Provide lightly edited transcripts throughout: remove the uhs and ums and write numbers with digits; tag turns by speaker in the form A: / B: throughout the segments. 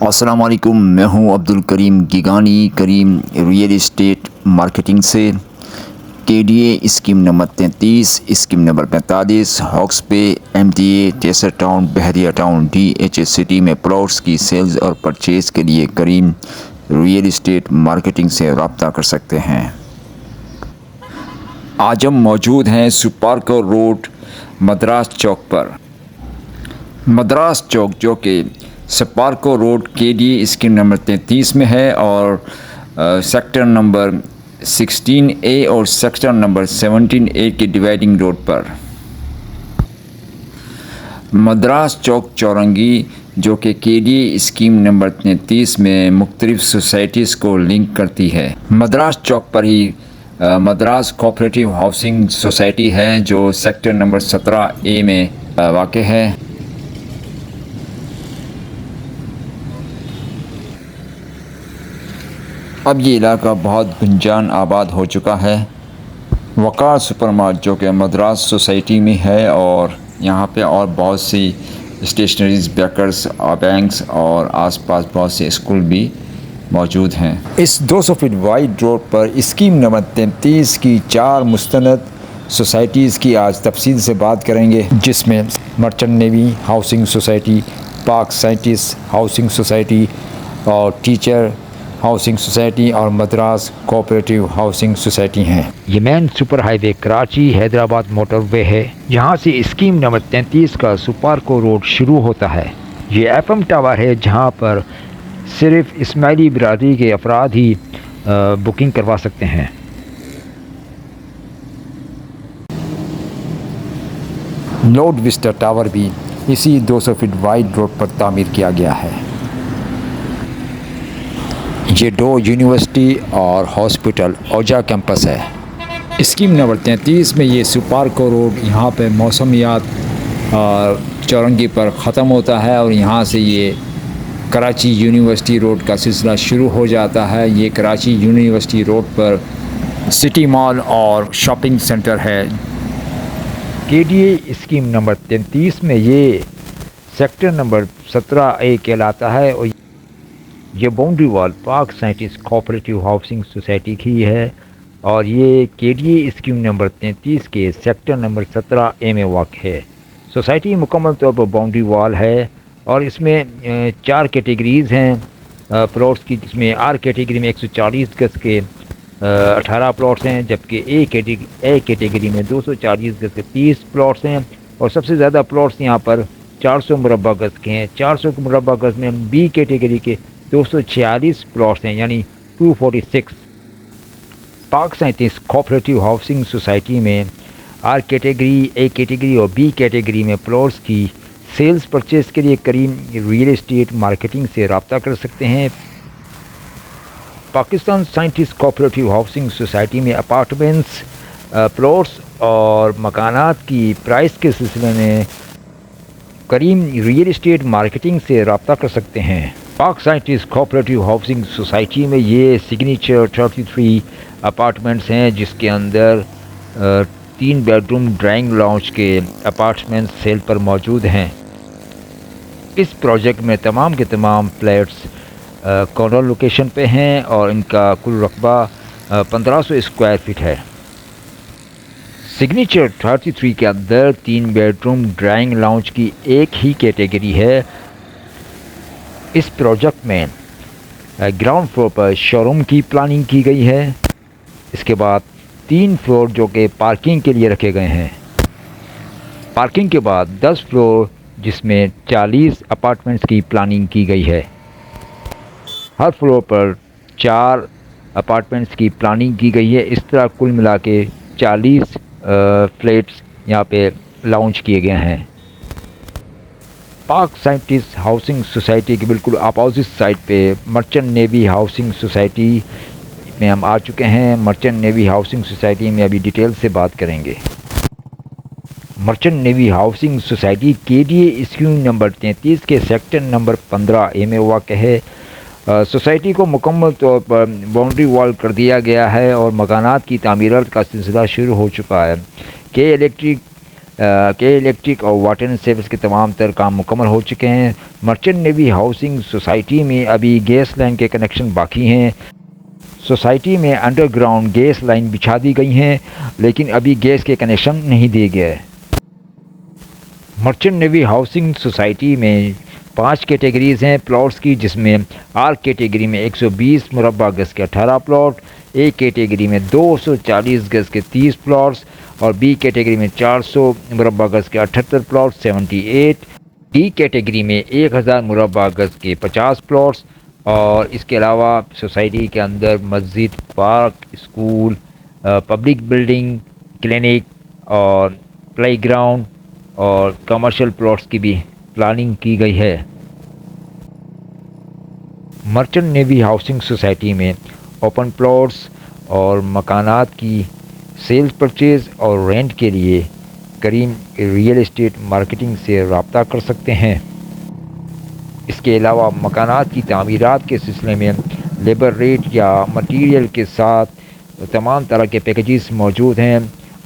A: السلام علیکم، میں ہوں Abdul Karim Gigani Karim real estate marketing سے۔ K D A scheme number 33، scheme number 45، Hawkes Bay, M D A, Taiser town, Bahria town, D H A city میں plots کی sales اور پرچیز کے لیے کریم ریئل اسٹیٹ مارکیٹنگ سے رابطہ کر سکتے ہیں۔ آج ہم موجود ہیں سپارکو روڈ، مدراس چوک پر۔ مدراس چوک جو کہ سپارکو روڈ کے ڈی اے اسکیم نمبر 33 میں ہے اور سیکٹر نمبر 16A اور سیکٹر نمبر 17A کے ڈیوائڈنگ روڈ پر۔ مدراس چوک چورنگی جو کہ کے ڈی اے اسکیم نمبر 33 میں مختلف سوسائٹیز کو لنک کرتی ہے۔ مدراس چوک پر ہی مدراس کوآپریٹیو ہاؤسنگ سوسائٹی ہے جو سیکٹر نمبر 17A میں واقع ہے۔ اب یہ علاقہ بہت گنجان آباد ہو چکا ہے۔ وقار سپر مارٹ جو کہ مدراس سوسائٹی میں ہے اور یہاں پہ اور بہت سی اسٹیشنریز، بیکرز اور بینکس اور آس پاس بہت سے اسکول بھی موجود ہیں۔ اس 200 فٹ وائڈ روڈ پر اسکیم نمبر 33 کی 4 مستند سوسائٹیز کی آج تفصیل سے بات کریں گے، جس میں مرچنٹ نیوی ہاؤسنگ سوسائٹی، پاک سائنٹسٹ ہاؤسنگ سوسائٹی اور ٹیچر ہاؤسنگ سوسائٹی اور مدراس کوآپریٹیو ہاؤسنگ سوسائٹی ہیں۔
B: یہ مین سپر ہائی وے کراچی حیدرآباد موٹر وے ہے۔ یہاں سے اسکیم نمبر 33 کا سپارکو روڈ شروع ہوتا ہے۔ یہ ایف ایم ٹاور ہے جہاں پر صرف اسماعیلی برادری کے افراد ہی بکنگ کروا سکتے ہیں۔
A: نورتھ وسٹا ٹاور بھی اسی 200 فٹ وائڈ روڈ پر تعمیر کیا گیا ہے۔ یہ ڈو یونیورسٹی اور ہاسپٹل اوجا کیمپس ہے۔ اسکیم نمبر 33 میں یہ سپارکو روڈ یہاں پہ موسمیات چورنگی پر ختم ہوتا ہے اور یہاں سے یہ کراچی یونیورسٹی روڈ کا سلسلہ شروع ہو جاتا ہے۔ یہ کراچی یونیورسٹی روڈ پر سٹی مال اور شاپنگ سینٹر ہے۔
B: کے ڈی اے اسکیم نمبر 33 میں یہ سیکٹر نمبر 17A کہلاتا ہے اور یہ باؤنڈری وال پاک سائنٹسٹ کوآپریٹیو ہاؤسنگ سوسائٹی کی ہے اور یہ کے ڈی اے اسکیم نمبر 33 کے سیکٹر نمبر 17A میں واقع ہے۔ سوسائٹی مکمل طور پر باؤنڈری وال ہے اور اس میں 4 کیٹیگریز ہیں پلاٹس کی، جس میں آر کیٹیگری میں 140 گز کے 18 پلاٹس ہیں، جبکہ اے کیٹیگری میں 240 گز کے 30 پلاٹس ہیں اور سب سے زیادہ پلاٹس یہاں پر 400 مربع گز کے ہیں۔ 400 مربع گز میں بی کیٹیگری کے 246 پلاٹس ہیں، یعنی 246۔ پاک سائنٹسٹ کوآپریٹیو ہاؤسنگ سوسائٹی میں آر کیٹیگری، اے کیٹیگری اور بی کیٹیگری میں پلاٹس کی سیلز پرچیز کے لیے کریم ریئل اسٹیٹ مارکیٹنگ سے رابطہ کر سکتے ہیں۔ Pakistan scientist cooperative housing society میں اپارٹمنٹس، پلاٹس اور مکانات کی پرائس کے سلسلے میں کریم ریئل اسٹیٹ مارکیٹنگ سے رابطہ کر سکتے ہیں۔ پاک سائنٹسٹ کوآپریٹیو ہاؤسنگ سوسائٹی میں یہ سگنیچر 33 اپارٹمنٹس ہیں، جس کے اندر 3 بیڈ روم ڈرائنگ لاؤنج کے اپارٹمنٹس سیل پر موجود ہیں۔ اس پروجیکٹ میں تمام کے تمام فلیٹس کارنر لوکیشن پہ ہیں اور ان کا کل رقبہ 1500 اسکوائر فٹ ہے۔ سگنیچر 33 کے اندر 3 بیڈ روم ڈرائنگ لاؤنج کی ایک ہی کیٹیگری ہے۔ اس پروجیکٹ میں گراؤنڈ فلور پر شو روم کی پلاننگ کی گئی ہے۔ اس کے بعد 3 فلور جو کہ پارکنگ کے لیے رکھے گئے ہیں۔ پارکنگ کے بعد 10 فلور جس میں 40 اپارٹمنٹس کی پلاننگ کی گئی ہے۔ ہر فلور پر 4 اپارٹمنٹس کی پلاننگ کی گئی ہے۔ اس طرح کل ملا کے 40 فلیٹس یہاں پہ لاؤنچ کیے گئے ہیں۔ پاک سائنٹسٹ ہاؤسنگ سوسائٹی کے بالکل اپوزٹ سائڈ پہ مرچنٹ نیوی ہاؤسنگ سوسائٹی میں ہم آ چکے ہیں۔ مرچنٹ نیوی ہاؤسنگ سوسائٹی میں ابھی ڈیٹیل سے بات کریں گے۔ مرچنٹ نیوی ہاؤسنگ سوسائٹی کے ڈی اے اسکیم نمبر 33 کے سیکٹر نمبر 15A میں واقع ہے۔ سوسائٹی کو مکمل طور پر باؤنڈری وال کر دیا گیا ہے اور مکانات کی تعمیرات کا سلسلہ شروع ہو چکا ہے۔ کے الیکٹرک کے الیکٹرک اور واٹر اینڈ سیوریج کے تمام تر کام مکمل ہو چکے ہیں۔ مرچنٹ نیوی ہاؤسنگ سوسائٹی میں ابھی گیس لائن کے کنیکشن باقی ہیں۔ سوسائٹی میں انڈر گراؤنڈ گیس لائن بچھا دی گئی ہیں، لیکن ابھی گیس کے کنیکشن نہیں دیے گئے۔ مرچنٹ نیوی ہاؤسنگ سوسائٹی میں 5 کیٹیگریز ہیں پلاٹس کی، جس میں آر کیٹیگری میں 120 مربع گز کے 18 پلاٹ، اے کیٹیگری میں 240 گز کے 30 پلاٹس اور بی کیٹیگری میں 400 مربع گز کے 78 پلاٹ 78، ڈی کیٹیگری میں 1000 مربع گز کے 50 پلاٹس، اور اس کے علاوہ سوسائٹی کے اندر مسجد، park, school, public building, clinic اور پلے گراؤنڈ اور کمرشل پلاٹس کی بھی پلاننگ کی گئی ہے۔ مرچنٹ نیوی ہاؤسنگ سوسائٹی میں اوپن پلاٹس اور مکانات کی سیل پرچیز اور رینٹ کے لیے کریم ریئل اسٹیٹ مارکیٹنگ سے رابطہ کر سکتے ہیں۔ اس کے علاوہ مکانات کی تعمیرات کے سلسلے میں لیبر ریٹ یا مٹیریل کے ساتھ تمام طرح کے پیکیجز موجود ہیں۔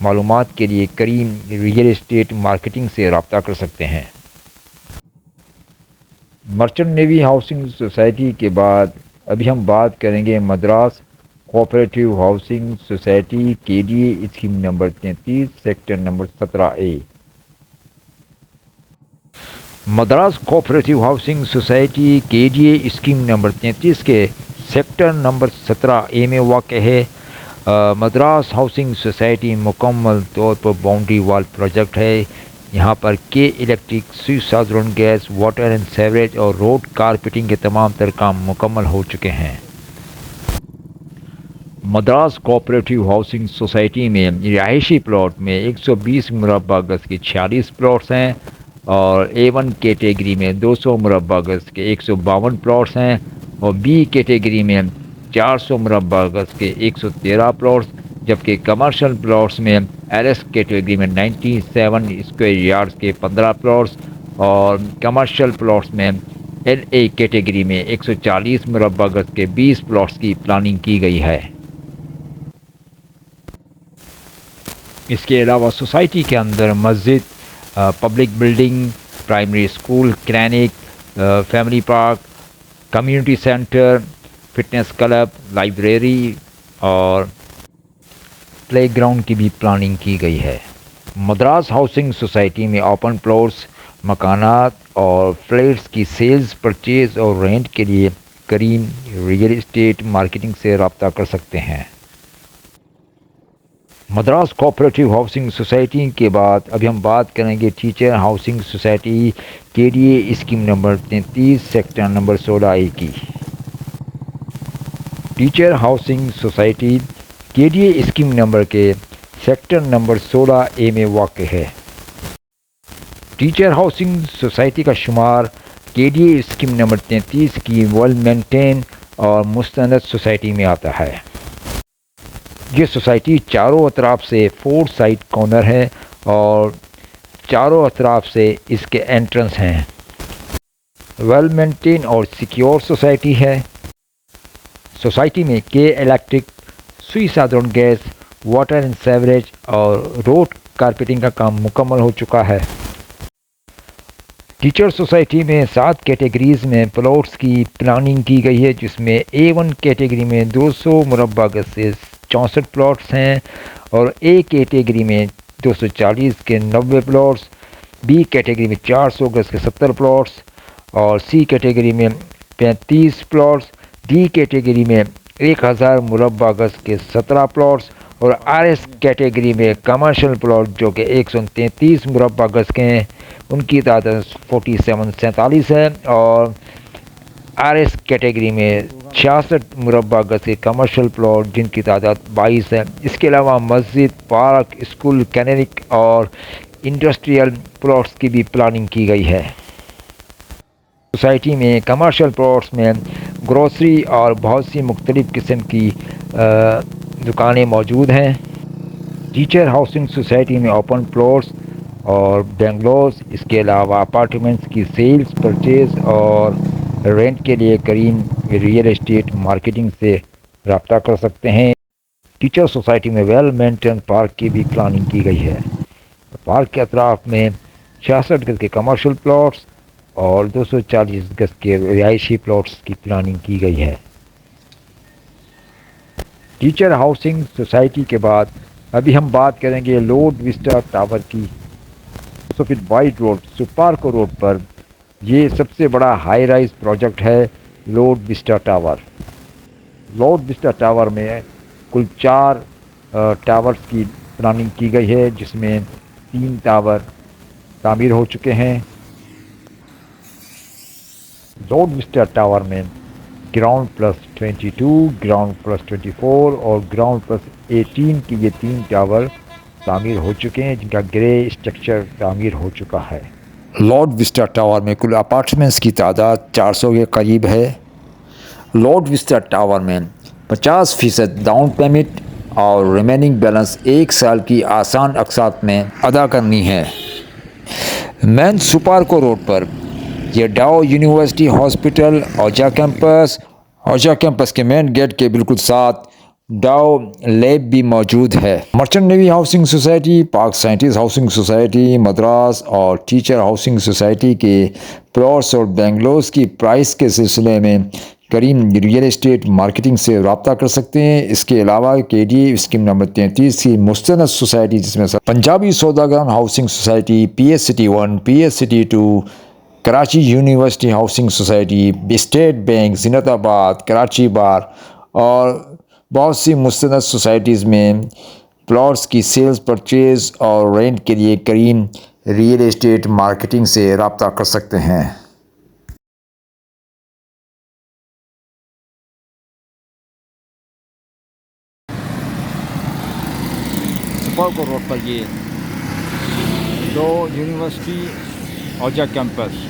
B: معلومات کے لیے کریم ریئل اسٹیٹ مارکیٹنگ سے رابطہ کر سکتے ہیں۔ مرچنٹ نیوی ہاؤسنگ سوسائٹی کے بعد ابھی ہم بات کریں گے Madras cooperative housing society KDA scheme number 33 sector number 17A۔ Madras cooperative housing society KDA scheme number 33 کے سیکٹر نمبر 17A میں واقع ہے۔ مدراس ہاؤسنگ سوسائٹی مکمل طور پر باؤنڈری وال پروجیکٹ ہے۔ یہاں پر K electric, sewerage gas, water and sewerage اور روڈ کارپیٹنگ کے تمام تر کام مکمل ہو چکے ہیں۔ مدراس کوآپریٹیو ہاؤسنگ سوسائٹی میں رہائشی پلاٹ میں 120 مربع گز کے 46 پلاٹس ہیں اور A1 کیٹیگری میں 200 مربع گز کے 152 پلاٹس ہیں اور B کیٹیگری میں 400 مربع گز کے 113 پلاٹس، جبکہ کمرشل پلاٹس میں LS کیٹیگری میں 97 اسکوائر یارڈز کے 15 پلاٹس اور کمرشل پلاٹس میں LA کیٹیگری میں 140 مربع گز کے 20 پلاٹس کی پلاننگ کی گئی ہے۔ اس کے علاوہ سوسائٹی کے اندر مسجد، public building, primary school, clinic, family park, community centre, fitness club, library اور پلے گراؤنڈ کی بھی پلاننگ کی گئی ہے۔ مدراس ہاؤسنگ سوسائٹی میں اوپن پلاٹس، مکانات اور فلیٹس کی سیلز، پرچیز اور رینٹ کے لیے کریم ریئل اسٹیٹ مارکیٹنگ سے رابطہ کر سکتے ہیں۔ مدراس کوآپریٹیو ہاؤسنگ سوسائٹی کے بعد ابھی ہم بات کریں گے teacher housing society KDA scheme number 33 sector number 16A کی۔ Teacher housing society KDA scheme number کے سیکٹر نمبر 16A میں واقع ہے۔ ٹیچر ہاؤسنگ سوسائٹی کا شمار KDA اسکیم نمبر 33 کی ویل مینٹین اور مستند سوسائٹی میں آتا ہے۔ یہ سوسائٹی چاروں اطراف سے 4 سائڈ کارنر ہے اور چاروں اطراف سے اس کے انٹرنس ہیں۔ ویل مینٹین اور سیکیور سوسائٹی ہے۔ سوسائٹی میں K electric, sewerage gas, water and sewerage اور روڈ کارپیٹنگ کا کام مکمل ہو چکا ہے۔ ٹیچر سوسائٹی میں 7 کیٹیگریز میں پلاٹس کی پلاننگ کی گئی ہے، جس میں A1 کیٹیگری میں 200 مربع گز سے 64 پلاٹس ہیں اور A کیٹیگری میں 240 کے 90 پلاٹس، B کیٹیگری میں 400 گز کے 70 پلاٹس اور C کیٹیگری میں 35 پلاٹس، D کیٹیگری میں 1000 مربع گز کے 17 پلاٹس اور RS کیٹیگری میں کمرشل پلاٹ جو کہ 133 مربع گز کے ہیں، ان کی تعداد 47 ہے اور RS کیٹیگری میں 66 مربع گز کے کمرشل پلاٹ جن کی تعداد 22 ہے۔ اس کے علاوہ مسجد، پارک، اسکول، کلینک اور انڈسٹریل پلاٹس کی بھی پلاننگ کی گئی ہے۔ سوسائٹی میں کمرشل پلاٹس میں گروسری اور بہت سی مختلف قسم کی دکانیں موجود ہیں۔ ٹیچر ہاؤسنگ سوسائٹی میں اوپن پلاٹس اور بنگلوز، اس کے علاوہ اپارٹمنٹس کی سیلز، پرچیز اور رینٹ کے لیے کریم ریئل اسٹیٹ مارکیٹنگ سے رابطہ کر سکتے ہیں۔ ٹیچر سوسائٹی میں ویل مینٹین پارک کی بھی پلاننگ کی گئی ہے۔ پارک کے اطراف میں 66 گز کے کمرشل پلاٹس اور 240 گز کے رہائشی پلاٹس کی پلاننگ کی گئی ہے۔ ٹیچر ہاؤسنگ سوسائٹی کے بعد ابھی ہم بات کریں گے لورڈ وسٹا ٹاور کی۔ سفید وائٹ روڈ سپارکو روڈ پر یہ سب سے بڑا ہائی رائز پروجیکٹ ہے Lord vista tower. Lord vista tower میں کل 4 ٹاورز کی پلاننگ کی گئی ہے، جس میں 3 ٹاور تعمیر ہو چکے ہیں۔ لورڈ وسٹا ٹاور میں گراؤنڈ پلس 22، گراؤنڈ پلس 24 اور گراؤنڈ پلس 18 کی یہ 3 ٹاور تعمیر ہو چکے ہیں، جن کا گرے اسٹرکچر تعمیر ہو چکا ہے۔ لورڈ وسٹا ٹاور میں کل اپارٹمنٹس کی تعداد 400 کے قریب ہے۔ لورڈ وسٹا ٹاور میں 50% ڈاؤن پیمنٹ اور ریمیننگ بیلنس 1 سال کی آسان اقساط میں ادا کرنی ہے۔ مین سپارکو روڈ پر یہ ڈاؤ یونیورسٹی ہاسپٹل اوجا کیمپس کے مین گیٹ کے بالکل ساتھ ڈاؤ لیب بھی موجود ہے۔ Merchant navy housing society, park scientist housing society Madras اور ٹیچر ہاؤسنگ سوسائٹی کے پلاٹس اور بنگلوز کی پرائس کے سلسلے میں کریم ریئل اسٹیٹ مارکیٹنگ سے رابطہ کر سکتے ہیں۔ اس کے علاوہ KDA اسکیم نمبر 33 کی مستند سوسائٹی، جس میں Punjabi Saudagaran housing society, PS City 1، PS City 2، Karachi university housing society, state bank, Zeenatabad, Karachi بار اور بہت سی مستند سوسائٹیز میں پلاٹس کی سیلز، پرچیز اور رینٹ کے لیے کریم ریئل اسٹیٹ مارکیٹنگ سے رابطہ کر سکتے ہیں۔ سپارکو روڈ پر یہ دو یونیورسٹی اوجا کیمپس